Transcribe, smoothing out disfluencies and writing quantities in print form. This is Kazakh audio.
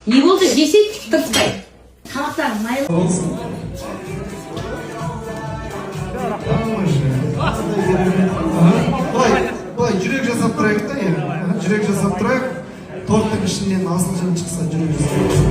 Не болды жесек тырыспай. Тамақтарың майлы болсын. Былай жүрек жасап тұрайық та, жүрек жасап тұрайық. Торттың ішінен асыл жын шықса жүрек жасап.